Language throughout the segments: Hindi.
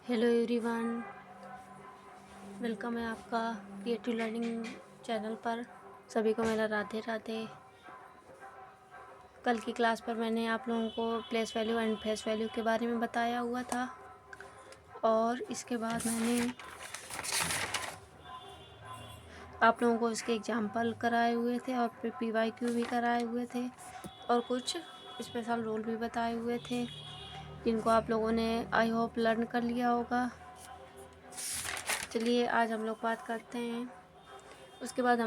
हेलो एवरीवन, वेलकम है आपका क्रिएटिव लर्निंग चैनल पर। सभी को मेरा राधे राधे। कल की क्लास पर मैंने आप लोगों को place value and face value के बारे में बताया हुआ था और इसके बाद मैंने आप लोगों को इसके एग्जाम्पल कराए हुए थे और फिर PYQ भी कराए हुए थे और कुछ स्पेशल रूल भी बताए हुए थे जिनको आप लोगों ने आई होप लर्न कर लिया होगा। चलिए आज हम लोग बात करते हैं। उसके बाद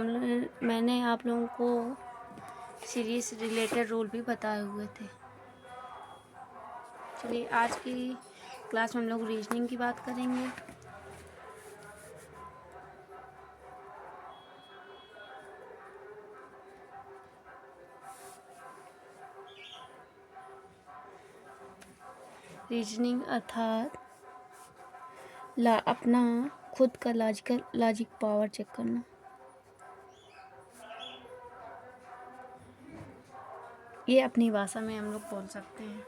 मैंने आप लोगों को सीरीज रिलेटेड रूल भी बताए हुए थे। चलिए आज की क्लास में हम लोग रीजनिंग की बात करेंगे। रीजनिंग अर्थात अपना खुद का लॉजिक पावर चेक करना। ये अपनी भाषा में हम लोग बोल सकते हैं।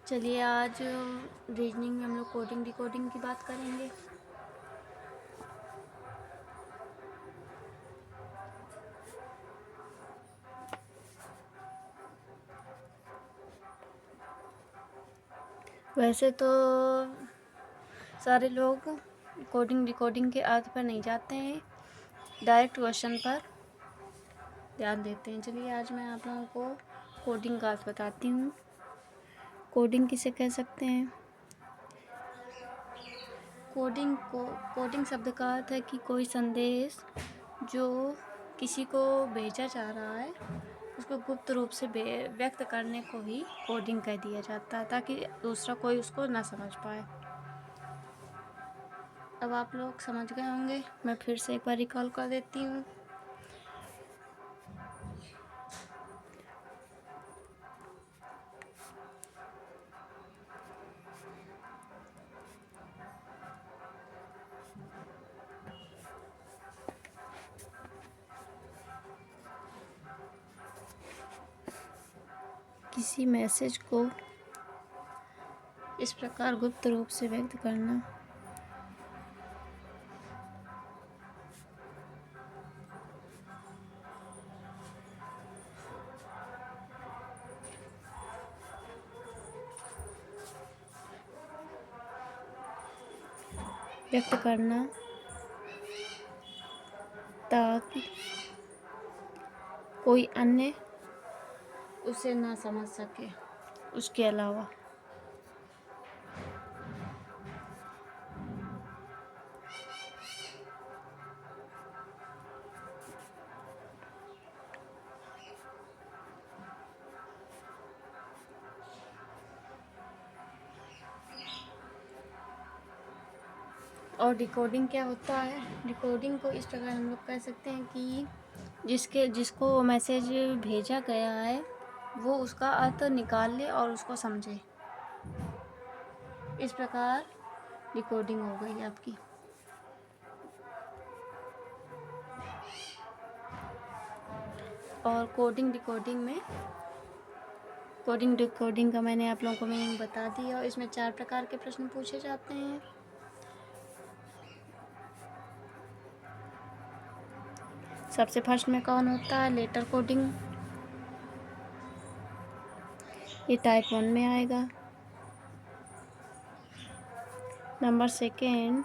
चलिए आज रीजनिंग में हम लोग कोडिंग डिकोडिंग की बात करेंगे। वैसे तो सारे लोग कोडिंग डिकोडिंग के अर्थ पर नहीं जाते हैं, डायरेक्ट क्वेश्चन पर ध्यान देते हैं। चलिए आज मैं आप लोगों को कोडिंग का अर्थ बताती हूँ। कोडिंग किसे कह सकते हैं? कोडिंग शब्द का अर्थ है कि कोई संदेश जो किसी को भेजा जा रहा है उसको गुप्त रूप से व्यक्त करने को ही कोडिंग कह दिया जाता है ताकि दूसरा कोई उसको ना समझ पाए। अब आप लोग समझ गए होंगे, मैं फिर से एक बार रिकॉल कर देती हूँ। किसी मैसेज को इस प्रकार गुप्त रूप से व्यक्त करना। ताकि कोई अन्य उसे ना समझ सके। उसके अलावा और डिकोडिंग क्या होता है? डिकोडिंग को इस प्रकार हम लोग कह सकते हैं कि जिसको मैसेज भेजा गया है वो उसका अर्थ निकाल ले और उसको समझे। इस प्रकार डिकोडिंग हो गई आपकी। और कोडिंग डिकोडिंग का मैंने आप लोगों को मीनिंग बता दिया और इसमें 4 प्रकार के प्रश्न पूछे जाते हैं। सबसे फर्स्ट में कौन होता है? Letter coding. ये टाइप 1 में आएगा। नंबर सेकेंड,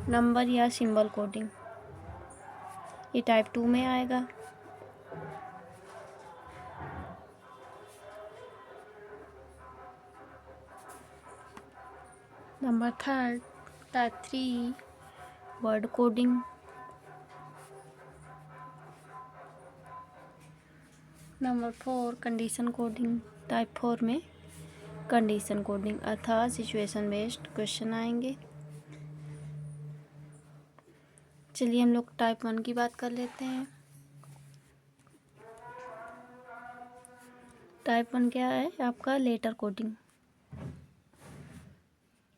नंबर या सिंबल कोडिंग। ये टाइप 2 में आएगा। Number third, type 3 word coding. Number 4 condition coding. Type 4 में कंडीशन कोडिंग अर्थात सिचुएशन बेस्ड क्वेश्चन आएंगे। चलिए हम लोग टाइप 1 की बात कर लेते हैं। टाइप 1 क्या है आपका? Letter coding.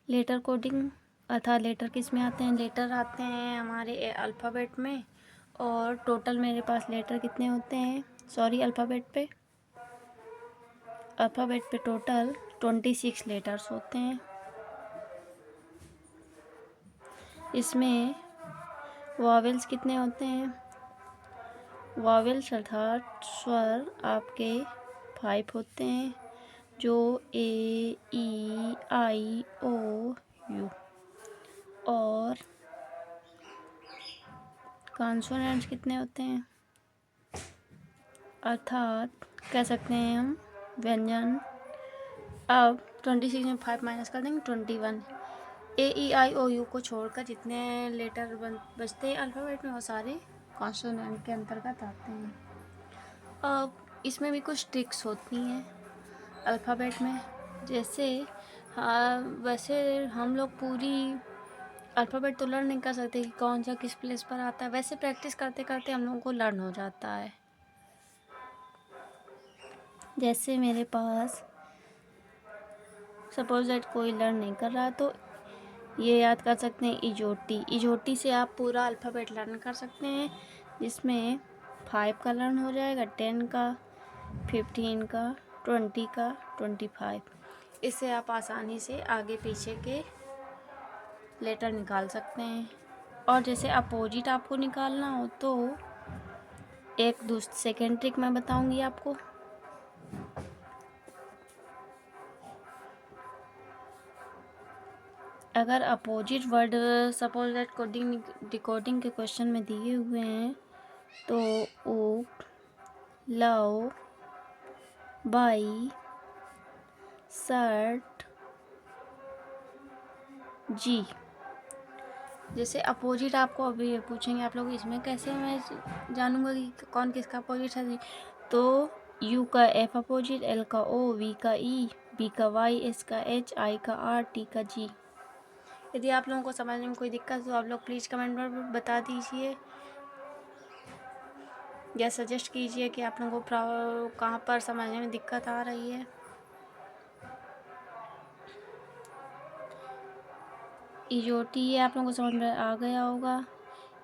लेटर कोडिंग अर्थात लेटर किस में आते हैं? लेटर आते हैं हमारे अल्फ़ाबेट में और टोटल मेरे पास लेटर कितने होते हैं? अल्फ़ाबेट पे टोटल 26 लेटर्स होते हैं। इसमें वॉवेल्स कितने होते हैं? वॉवेल्स अर्थात स्वर आपके 5 होते हैं, जो ए, ई, आई, ओ, यू। और कॉन्सोनेंट्स कितने होते हैं? अर्थात कह सकते हैं हम व्यंजन। अब 26 में 5 माइनस कर देंगे 21। ए, ई, आई, ओ, यू को छोड़कर जितने लेटर बचते हैं अल्फ़ाबेट में, वो सारे कॉन्सोनेंट के अंतर्गत आते हैं। अब इसमें भी कुछ ट्रिक्स होती हैं अल्फ़ाबेट में। जैसे वैसे हम लोग पूरी अल्फ़ाबेट तो लर्न नहीं कर सकते कि कौन सा किस प्लेस पर आता है। वैसे प्रैक्टिस करते करते हम लोगों को लर्न हो जाता है। जैसे मेरे पास सपोज दैट कोई लर्न नहीं कर रहा, तो ये याद कर सकते हैं इजोटी। इजोटी से आप पूरा अल्फ़ाबेट लर्न कर सकते हैं, जिसमें 5 का लर्न हो जाएगा, 10 का, 15 का, 20 का, 25। इससे आप आसानी से आगे पीछे के लेटर निकाल सकते हैं। और जैसे अपोजिट आपको निकालना हो तो एक सेकेंड ट्रिक मैं बताऊंगी आपको। अगर opposite word suppose that decoding के क्वेश्चन में दिए हुए हैं, तो ऊक, लव, बाई, शर्ट, जी। जैसे अपोजिट आपको अभी पूछेंगे आप लोग, इसमें कैसे मैं जानूंगा कि कौन किसका अपोजिट है? तो यू का एफ अपोजिट, एल का ओ, वी का ई, बी का वाई, एस का एच, आई का आर, टी का जी। यदि आप लोगों को समझने में कोई दिक्कत तो आप लोग प्लीज़ कमेंट में बता दीजिए या सजेस्ट कीजिए कि आप लोगों को कहाँ पर समझने में दिक्कत आ रही है। इजोटी ये आप लोगों को समझ में आ गया होगा।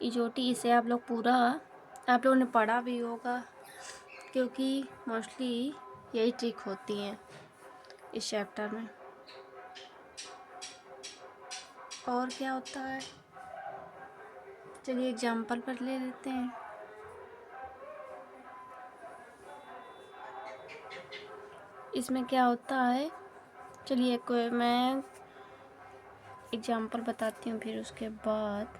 इजोटी इसे आप लोगों ने पढ़ा भी होगा, क्योंकि मोस्टली यही ट्रिक होती हैं इस चैप्टर में। और क्या होता है, चलिए एग्जाम्पल पर ले लेते हैं। इसमें क्या होता है, चलिए कोई मैं एग्जाम्पल बताती हूँ, फिर उसके बाद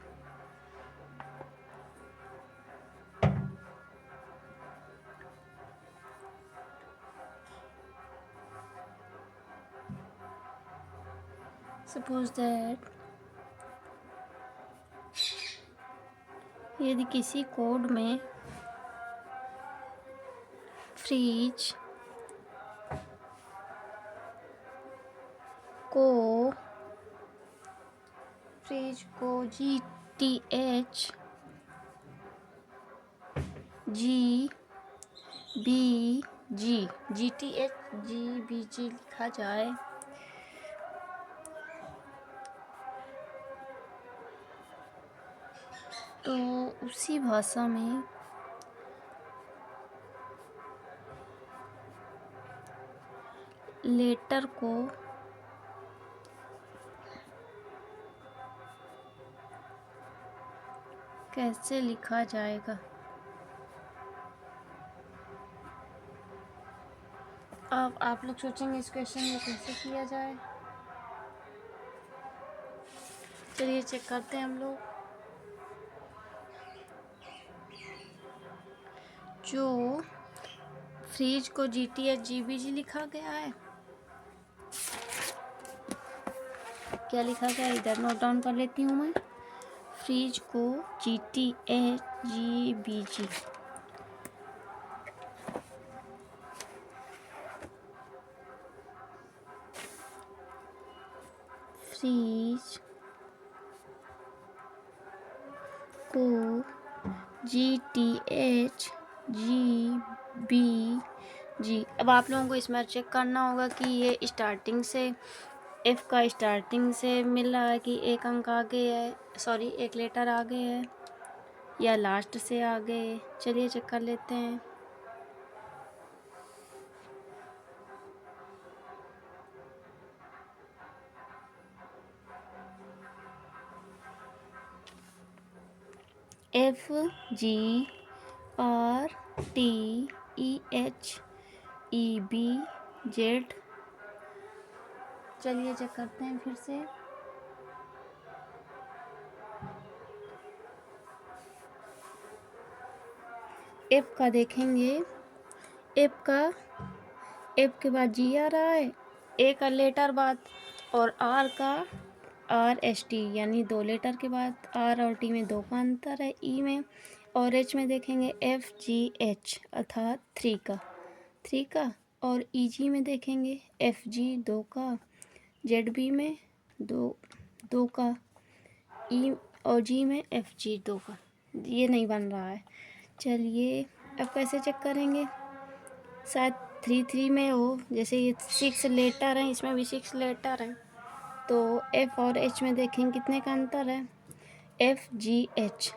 सपोज दैट यदि किसी कोड में फ्रिज को GTH GBG लिखा जाए, तो उसी भाषा में लेटर को कैसे लिखा जाएगा। अब आप लोग सोचेंगे इस क्वेश्चन में कैसे किया जाए। चलिए चेक करते हैं हम लोग। जो फ्रिज को GTH GBG लिखा गया है, क्या लिखा गया है इधर नोट डाउन कर लेती हूँ मैं। फ्रिज को GTH GBG, फ्रिज को GTH GBG। अब आप लोगों को इसमें चेक करना होगा कि ये स्टार्टिंग से F का स्टार्टिंग से मिल रहा है कि एक अंक आगे है, सॉरी एक लेटर आगे है, या लास्ट से आगे है। चलिए चेक कर लेते हैं। F G R T E H E B Z। चलिए चेक करते हैं फिर से। एफ का देखेंगे, एफ के बाद जी आ रहा है, ए का लेटर बाद, और आर का आर एस टी, यानी 2 लेटर के बाद आर और टी में 2 का अंतर है। ई में और एच में देखेंगे एफ जी एच अर्थात 3 का, और ई जी में देखेंगे एफ जी 2 का, जेड बी में 2 का, ई और जी में एफ जी 2 का। ये नहीं बन रहा है। चलिए अब कैसे चेक करेंगे, शायद 3 में हो, जैसे ये 6 लेटर हैं, इसमें भी 6 लेटर हैं, तो एफ और एच में देखेंगे कितने का अंतर है। एफ जी एच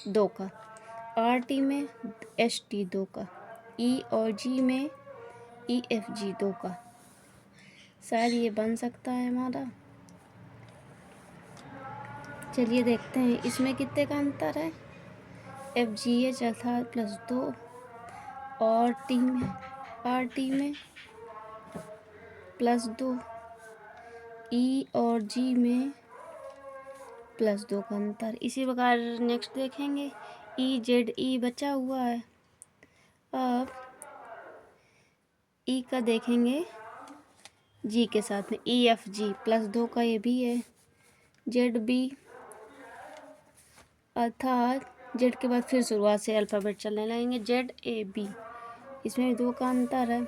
2 का, आर टी में एस टी 2 का, ई और जी में ई एफ जी 2 का। शायद ये बन सकता है हमारा। चलिए देखते हैं इसमें कितने का अंतर है। एफ जी एच अर्थात +2, और टी में आर टी में +2, ई और जी में +2 का अंतर। इसी प्रकार नेक्स्ट देखेंगे, ई जेड ई बचा हुआ है। अब ई का देखेंगे जी के साथ में, ई एफ जी +2 का ये भी है। जेड बी अर्थात जेड के बाद फिर शुरुआत से अल्फ़ाबेट चलने लगेंगे, जेड ए बी, इसमें भी 2 का अंतर है।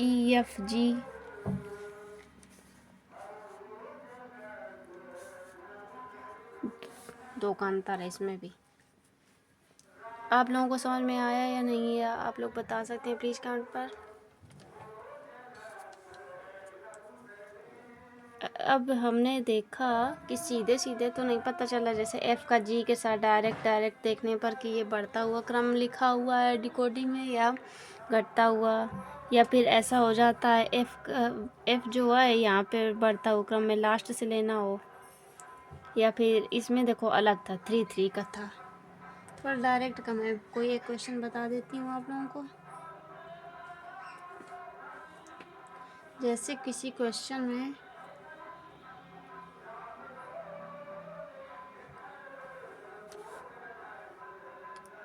ई एफ जी दो का अंतर है इसमें भी। आप लोगों को समझ में आया या नहीं आया, आप लोग बता सकते हैं प्लीज़ कमेंट पर। अब हमने देखा कि सीधे सीधे तो नहीं पता चला, जैसे एफ़ का जी के साथ डायरेक्ट देखने पर कि ये बढ़ता हुआ क्रम लिखा हुआ है डिकोडिंग में या घटता हुआ, या फिर ऐसा हो जाता है एफ़ जो है यहाँ पे बढ़ता हुआ क्रम में लास्ट से लेना हो, या फिर इसमें देखो अलग था, 3 का था। थोड़ा डायरेक्ट का मैं कोई एक क्वेश्चन बता देती हूँ आप लोगों को। जैसे किसी क्वेश्चन में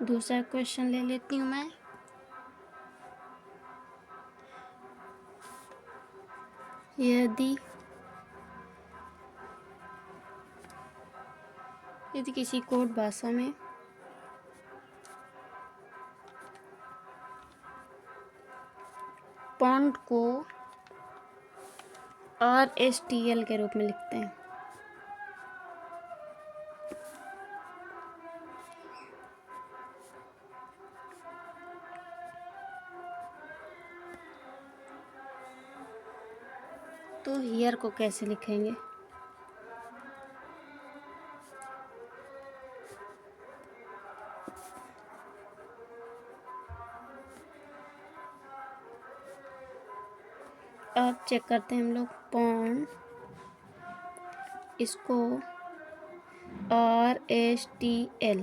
दूसरा क्वेश्चन ले लेती हूँ मैं। यदि किसी कोड भाषा में फॉन्ट को RSTL के रूप में लिखते हैं, तो हियर को कैसे लिखेंगे। अब चेक करते हैं हम लोग पॉन, इसको RSTL।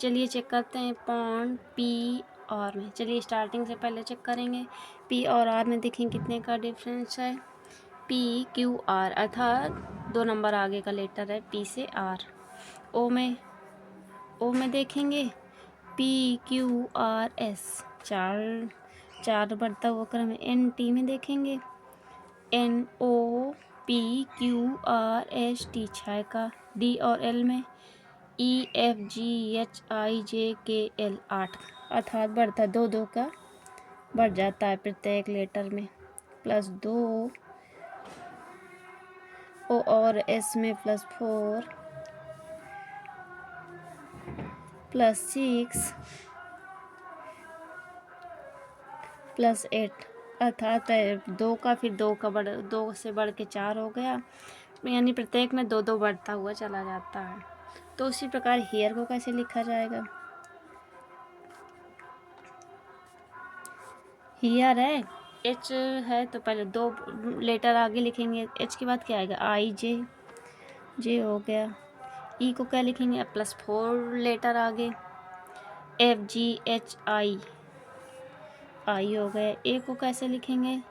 चलिए चेक करते हैं पॉन PR में। चलिए स्टार्टिंग से पहले चेक करेंगे, P और R में देखें कितने का डिफरेंस है। PQR अर्थात 2 नंबर आगे का लेटर है P से R। ओ में देखेंगे PQRS, चार बढ़ता हुआ क्रम है। NT में देखेंगे NOPQRST 6 का। D और L में EFGHIJKL 8 अर्थात बढ़ता 2 का बढ़ जाता है प्रत्येक लेटर में, +2। O और S में +4 +6 +8 अर्थात 2 का फिर 2 से बढ़ के 4 हो गया, यानी प्रत्येक में 2 बढ़ता हुआ चला जाता है। तो उसी प्रकार हियर को कैसे लिखा जाएगा। हियर है, H है तो पहले 2 लेटर आगे लिखेंगे, H के बाद क्या आएगा, I J हो गया। ई को क्या लिखेंगे, +4 लेटर आगे, FGHI आई हो गए। ए को कैसे लिखेंगे,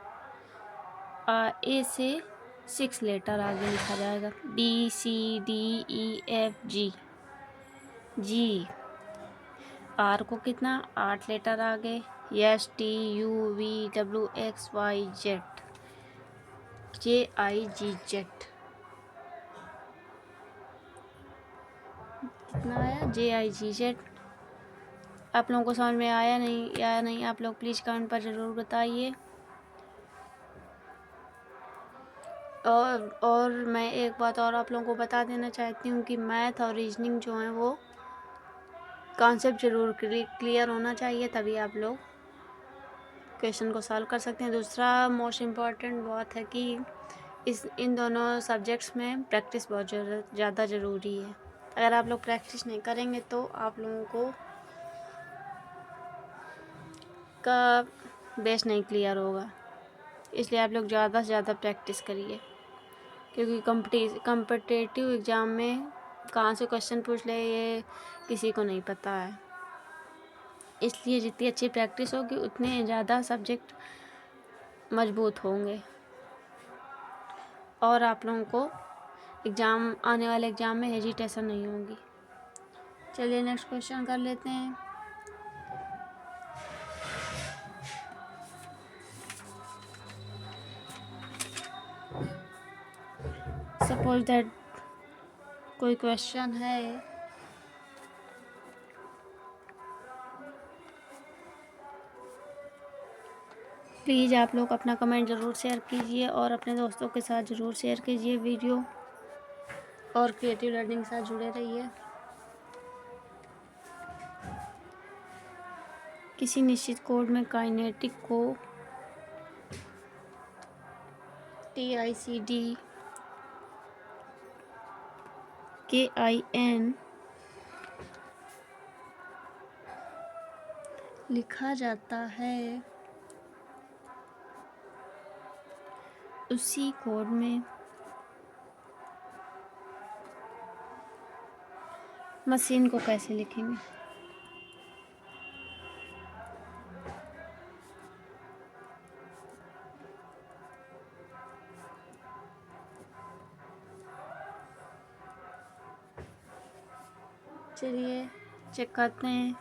ए से 6 लेटर आगे लिखा जाएगा, BCDEFG जी। आर को कितना, 8 लेटर आगे, STUVWXYZ JIGZ कितना आया, JIGZ। आप लोगों को समझ में आया नहीं या नहीं, आप लोग प्लीज़ कमेंट पर ज़रूर बताइए। और मैं एक बात और आप लोगों को बता देना चाहती हूँ कि मैथ और रीजनिंग जो है वो कॉन्सेप्ट ज़रूर क्लियर होना चाहिए, तभी आप लोग क्वेश्चन को सॉल्व कर सकते हैं। दूसरा मोस्ट इम्पॉर्टेंट बात है कि इन दोनों सब्जेक्ट्स में प्रैक्टिस बहुत ज़्यादा ज़रूरी है। अगर आप लोग प्रैक्टिस नहीं करेंगे तो आप लोगों को का बेस नहीं क्लियर होगा, इसलिए आप लोग ज़्यादा से ज़्यादा प्रैक्टिस करिए, क्योंकि कॉम्पिटिटिव एग्ज़ाम में कहाँ से क्वेश्चन पूछ ले ये किसी को नहीं पता है। इसलिए जितनी अच्छी प्रैक्टिस होगी उतने ज़्यादा सब्जेक्ट मजबूत होंगे और आप लोगों को आने वाले एग्ज़ाम में हेजिटेशन नहीं होगी। चलिए नेक्स्ट क्वेश्चन कर लेते हैं। सपोज दैट कोई क्वेश्चन है, प्लीज़ आप लोग अपना कमेंट ज़रूर शेयर कीजिए और अपने दोस्तों के साथ ज़रूर शेयर कीजिए वीडियो, और क्रिएटिव लर्निंग के साथ जुड़े रहिए। किसी निश्चित कोड में काइनेटिक को TICD KIN लिखा जाता है, उसी कोड में मशीन को कैसे लिखेंगे। चलिए चेक करते हैं।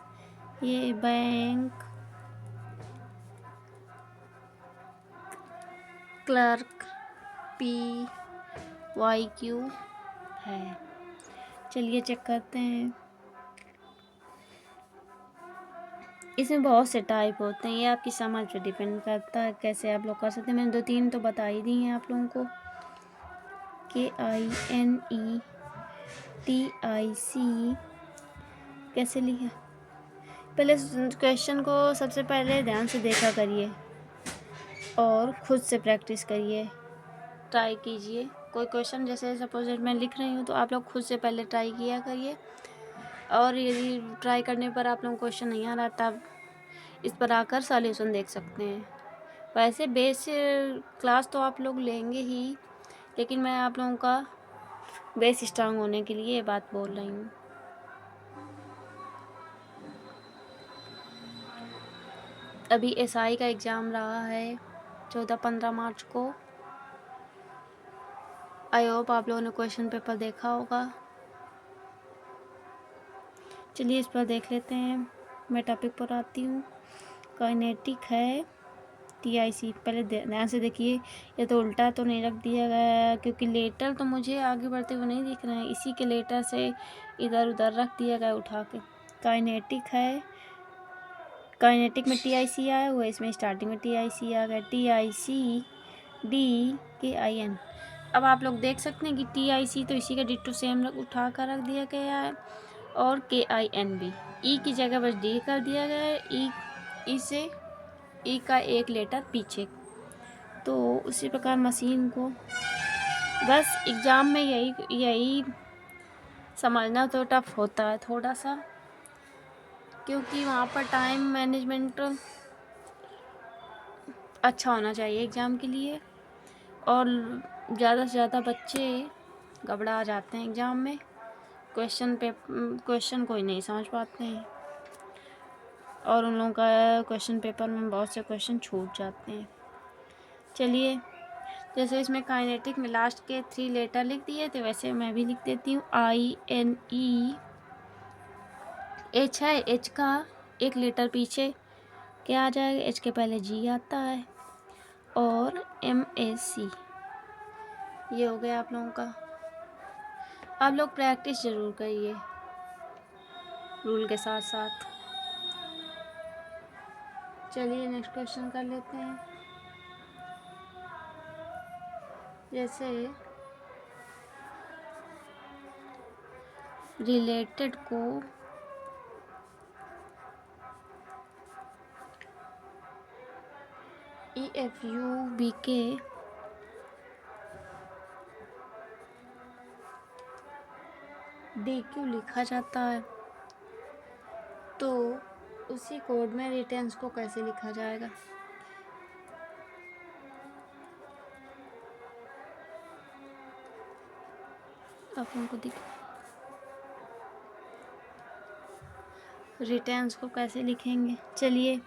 ये बैंक क्लर्क PYQ है। चलिए चेक करते हैं। इसमें बहुत से टाइप होते हैं, ये आपकी समझ पे डिपेंड करता है कैसे आप लोग कर सकते हैं। मैंने 2-3 तो बता ही दी हैं आप लोगों को। KINETIC कैसे लिखा, पहले क्वेश्चन को सबसे पहले ध्यान से देखा करिए और ख़ुद से प्रैक्टिस करिए, ट्राई कीजिए। कोई क्वेश्चन जैसे सपोज मैं लिख रही हूँ तो आप लोग खुद से पहले ट्राई किया करिए, और यदि ट्राई करने पर आप लोगों को क्वेश्चन नहीं आ रहा तब इस पर आकर सॉल्यूशन देख सकते हैं। वैसे बेस क्लास तो आप लोग लेंगे ही, लेकिन मैं आप लोगों का बेस स्ट्रांग होने के लिए ये बात बोल रही हूँ। अभी SI का एग्ज़ाम रहा है 14-15 मार्च को। आई होप आप लोगों ने क्वेश्चन पेपर देखा होगा। चलिए इस पर देख लेते हैं। मैं टॉपिक पर आती हूँ। काइनेटिक है TIC। पहले ध्यान से देखिए, ये तो उल्टा तो नहीं रख दिया गया है, क्योंकि लेटर तो मुझे आगे बढ़ते हुए नहीं दिख रहे हैं, इसी के लेटर से इधर उधर रख दिया गया उठा के। काइनेटिक है, काइनेटिक में TIC आया हुआ है, इसमें स्टार्टिंग में TIC आ गया, TICD अब आप लोग देख सकते हैं कि TIC तो इसी का डिट्टो सेम उठा कर रख दिया गया है, और KIN भी ई की जगह बस D कर दिया गया है, ई से ई का एक लेटर पीछे। तो उसी प्रकार मशीन को बस एग्ज़ाम में यही समझना तो टफ होता है थोड़ा सा, क्योंकि वहाँ पर टाइम मैनेजमेंट अच्छा होना चाहिए एग्ज़ाम के लिए, और ज़्यादा से ज़्यादा बच्चे घबरा जाते हैं एग्ज़ाम में, क्वेश्चन कोई नहीं समझ पाते हैं, और उन लोगों का क्वेश्चन पेपर में बहुत से क्वेश्चन छूट जाते हैं। चलिए, जैसे इसमें काइनेटिक में लास्ट के 3 लेटर लिख दिए थे, वैसे मैं भी लिख देती हूँ। INE, H है, H का एक लेटर पीछे क्या आ जाएगा, H के पहले G आता है, और MAC, ये हो गया आप लोगों का। आप लोग प्रैक्टिस ज़रूर करिए रूल के साथ साथ। चलिए नेक्स्ट क्वेश्चन कर लेते हैं। जैसे रिलेटेड को EFUBK DQ लिखा जाता है, तो उसी कोड में रिटेंस को कैसे लिखा जाएगा। आप लोगों को दिख रिटेंस को कैसे लिखेंगे। चलिए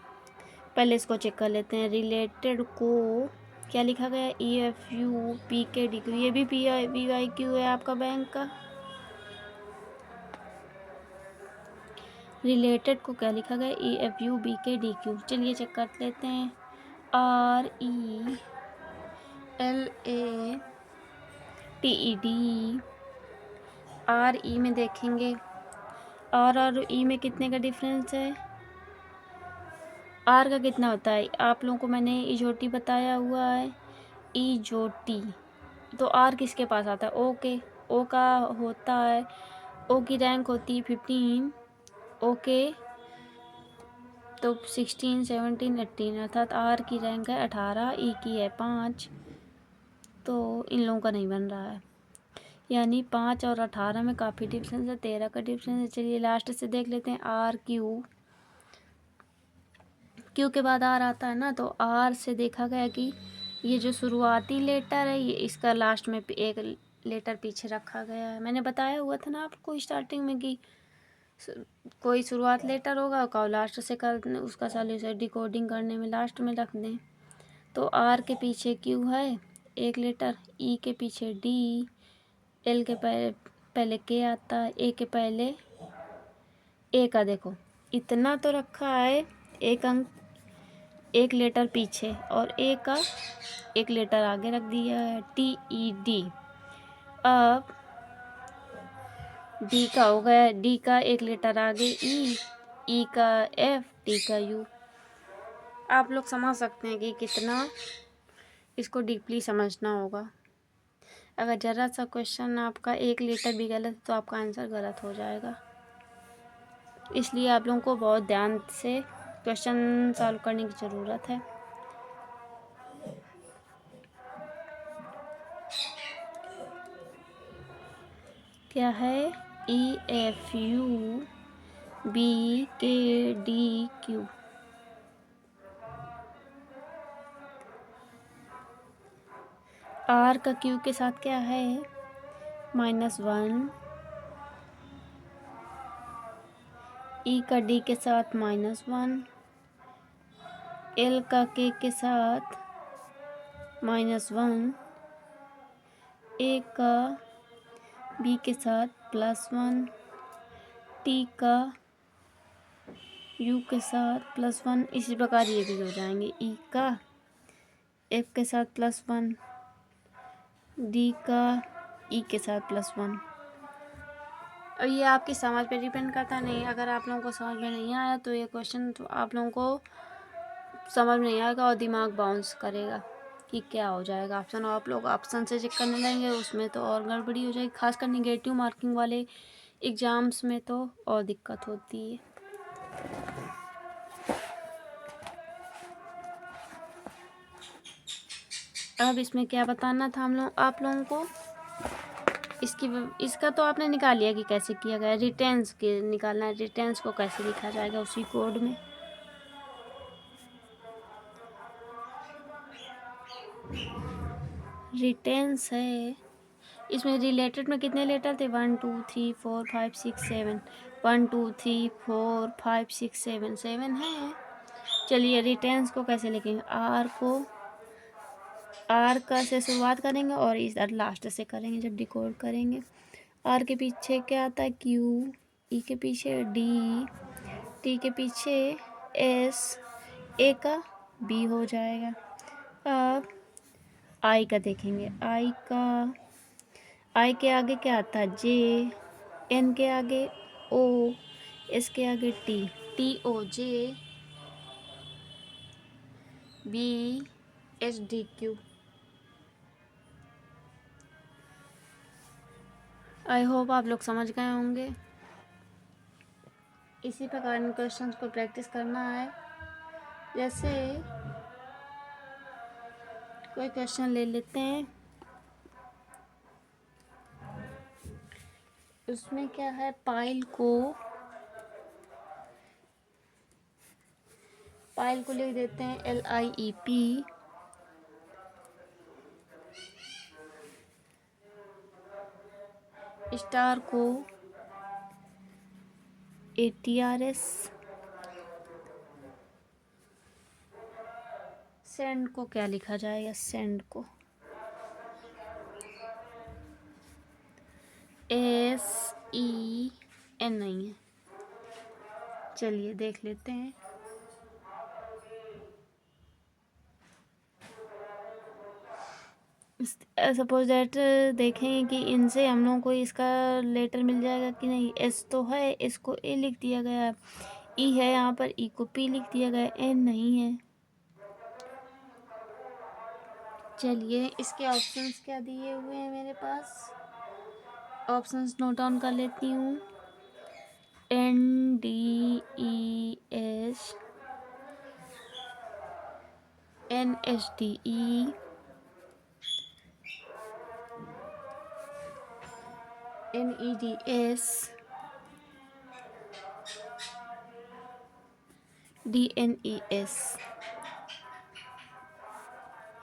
पहले इसको चेक कर लेते हैं। रिलेटेड को क्या लिखा गया, EFUBK DQ, ये भी PIVYQ है आपका बैंक का। रिलेटेड को क्या लिखा गया, EFUBK DQ। चलिए चेक कर लेते हैं। RELATED, RE में देखेंगे R और E में कितने का डिफरेंस है, R का कितना होता है, आप लोगों को मैंने इजोटी बताया हुआ है, इजोटी। तो R किसके पास आता है, O के। O का होता है, O की रैंक होती है 15, O के तो 16, 17, 18, अर्थात R की रैंक है 18, E की है 5, तो इन लोगों का नहीं बन रहा है। यानी 5 और 18 में काफ़ी डिफरेंस है, 13 का डिफरेंस है। चलिए लास्ट से देख लेते हैं। RQ, Q के बाद R आता है ना, तो R से देखा गया कि ये जो शुरुआती लेटर है, ये इसका लास्ट में एक लेटर पीछे रखा गया है। मैंने बताया हुआ था ना आपको स्टार्टिंग में कि कोई शुरुआत लेटर होगा और लास्ट से कर उसका सॉल्यूशन डिकोडिंग करने में लास्ट में रख दें। तो R के पीछे Q है एक लेटर, E के पीछे D, L के पहले K आता है, A के पहले A का देखो इतना तो रखा है, एक अंक एक लेटर पीछे, और A का एक लेटर आगे रख दिया है, TED। अब D का हो गया, D का एक लेटर आगे E का F, T का U। आप लोग समझ सकते हैं कि कितना इसको डीपली समझना होगा। अगर ज़रा सा क्वेश्चन आपका एक लेटर भी गलत तो आपका आंसर गलत हो जाएगा। इसलिए आप लोगों को बहुत ध्यान से क्वेश्चन सॉल्व करने की ज़रूरत है। क्या है, EFUBKDQ। R का Q के साथ क्या है, -1, E का D के साथ -1, L का K के साथ -1, A का B के साथ +1, T का U के साथ +1। इसी प्रकार ये भी हो जाएंगे। E का F के साथ +1, D का E के साथ +1। और ये आपकी समझ पे डिपेंड करता नहीं। अगर आप लोगों को समझ में नहीं आया तो ये क्वेश्चन तो आप लोगों को समझ में नहीं आएगा और दिमाग बाउंस करेगा कि क्या हो जाएगा ऑप्शन। और आप लोग ऑप्शन से चेक करने लगेंगे, उसमें तो और गड़बड़ी हो जाएगी। खासकर निगेटिव मार्किंग वाले एग्ज़ाम्स में तो और दिक्कत होती है। अब इसमें क्या बताना था आप लोगों को, इसका तो आपने निकाल लिया कि कैसे किया गया। रिटेंस के निकालना है, रिटेंस को कैसे लिखा जाएगा उसी कोड में। रिटेंस है इसमें रिलेटेड में कितने लेटर थे? 1 2 3 4 5 6 7। 1 2 3 4 5 6 7 7 है। चलिए रिटेंस को कैसे लिखेंगे? आर का से शुरुआत करेंगे और इस लास्ट से करेंगे जब डिकोड करेंगे। आर के पीछे क्या आता है? क्यू। ई के पीछे डी। टी के पीछे एस। ए का बी हो जाएगा। अब आई का देखेंगे। आई के आगे क्या आता है? जे। एन के आगे ओ। एस के आगे T. T O J B H D Q. I hope आप लोग समझ गए होंगे। इसी प्रकार इन क्वेश्चंस को प्रैक्टिस करना है। जैसे कोई क्वेश्चन ले लेते हैं, उसमें क्या है? पाइल को लिख देते हैं LIEP। स्टार को ATRS। सेंड को क्या लिखा जाएगा? सेंड को SEN नहीं है। चलिए देख लेते हैं। सपोज दैट देखें कि इनसे हम लोगों को इसका लेटर मिल जाएगा कि नहीं। एस तो है, इसको ए लिख दिया गया है। ई है यहाँ पर, ई को पी लिख दिया गया। एन नहीं है। चलिए इसके ऑप्शंस क्या दिए हुए हैं मेरे पास? ऑप्शंस नोट डाउन कर लेती हूँ। NDES, NSDE, NEDS, DNES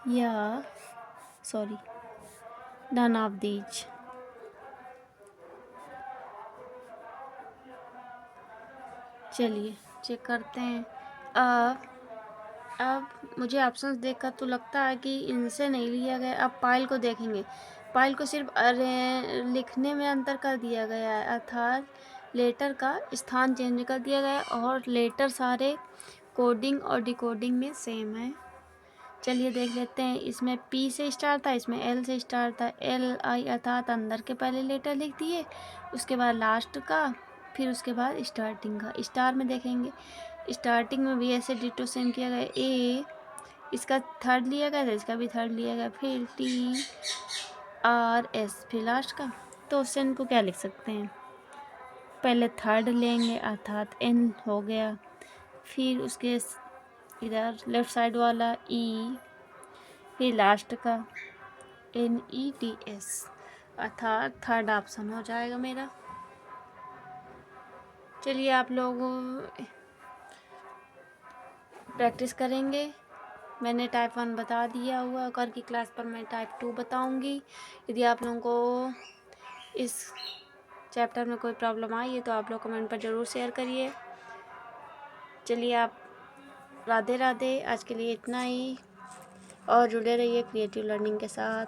या सॉरी none of these। चलिए चेक करते हैं। अब मुझे ऑप्शंस देखकर तो लगता है कि इनसे नहीं लिया गया। अब पाइल को देखेंगे। पाइल को सिर्फ लिखने में अंतर कर दिया गया है, अर्थात लेटर का स्थान चेंज कर दिया गया और लेटर सारे कोडिंग और डिकोडिंग में सेम है। चलिए देख लेते हैं। इसमें P से स्टार्ट था, इसमें L से स्टार्ट था। LI अर्थात अंदर के पहले लेटर लिख दिए, उसके बाद लास्ट का, फिर उसके बाद स्टार्टिंग का। स्टार में देखेंगे, स्टार्टिंग में भी ऐसे डिटो सेम किया गया। ए इसका थर्ड लिया गया था, इसका भी थर्ड लिया गया, फिर TRS, फिर लास्ट का। तो सेन को क्या लिख सकते हैं? पहले थर्ड लेंगे अर्थात N हो गया, फिर उसके इधर लेफ्ट साइड वाला E, फिर लास्ट का NEDS अर्थात थर्ड ऑप्शन हो जाएगा मेरा। चलिए आप लोग प्रैक्टिस करेंगे। मैंने टाइप 1 बता दिया हुआ, कल की क्लास पर मैं टाइप 2 बताऊंगी। यदि आप लोगों को इस चैप्टर में कोई प्रॉब्लम आई है तो आप लोग कमेंट पर ज़रूर शेयर करिए। चलिए आप राधे राधे। आज के लिए इतना ही और जुड़े रहिए क्रिएटिव लर्निंग के साथ।